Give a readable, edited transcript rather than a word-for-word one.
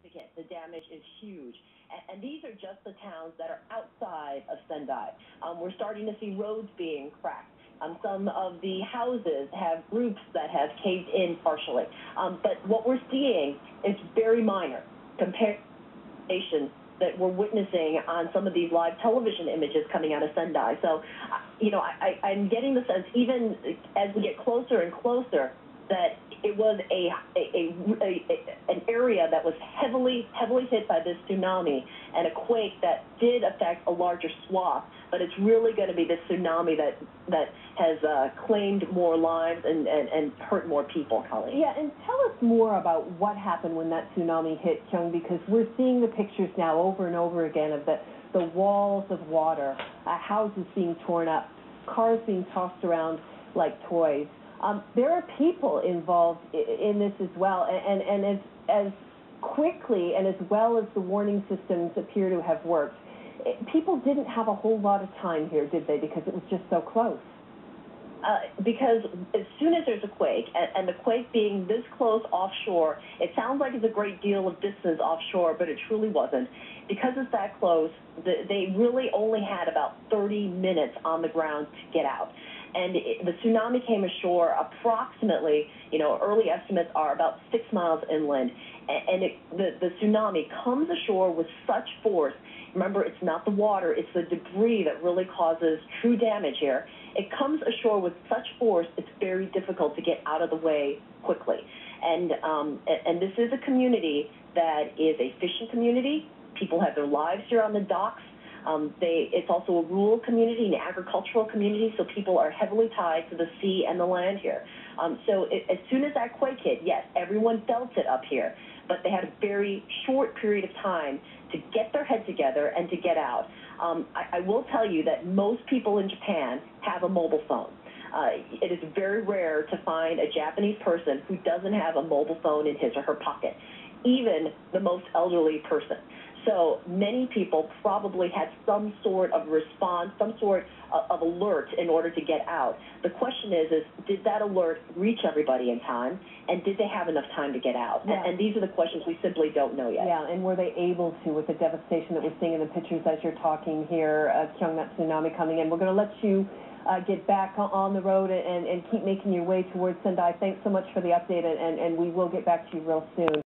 significant. The damage is huge. And these are just the towns that are outside of Sendai. We're starting to see roads being cracked. Some of the houses have roofs that have caved in partially. But what we're seeing is very minor compared to nations that we're witnessing on some of these live television images coming out of Sendai. So, I'm getting the sense, even as we get closer and closer, that it was an area that was heavily hit by this tsunami and a quake that did affect a larger swath. But it's really going to be this tsunami that has claimed more lives and hurt more people, Colleen. Yeah, and tell us more about what happened when that tsunami hit, Kyung, because we're seeing the pictures now over and over again of the walls of water, houses being torn up, cars being tossed around like toys. There are people involved in this as well, and as quickly and as well as the warning systems appear to have worked, people didn't have a whole lot of time here, did they, because it was just so close? Because as soon as there's a quake, and the quake being this close offshore, it sounds like it's a great deal of distance offshore, but it truly wasn't. Because it's that close, they really only had about 30 minutes on the ground to get out. And the tsunami came ashore approximately, early estimates are about 6 miles inland. And the tsunami comes ashore with such force. Remember, it's not the water, it's the debris that really causes true damage here. It comes ashore with such force, it's very difficult to get out of the way quickly. And this is a community that is a fishing community. People have their lives here on the docks. It's also a rural community, an agricultural community, so people are heavily tied to the sea and the land here. So as soon as that quake hit, yes, everyone felt it up here, but they had a very short period of time to get their head together and to get out. I will tell you that most people in Japan have a mobile phone. It is very rare to find a Japanese person who doesn't have a mobile phone in his or her pocket, even the most elderly person. So many people probably had some sort of response, some sort of alert in order to get out. The question is did that alert reach everybody in time, and did they have enough time to get out? Yeah. And these are the questions we simply don't know yet. Yeah, and were they able to, with the devastation that we're seeing in the pictures as you're talking here, Kyung, that tsunami coming in? We're going to let you get back on the road and keep making your way towards Sendai. Thanks so much for the update, and we will get back to you real soon.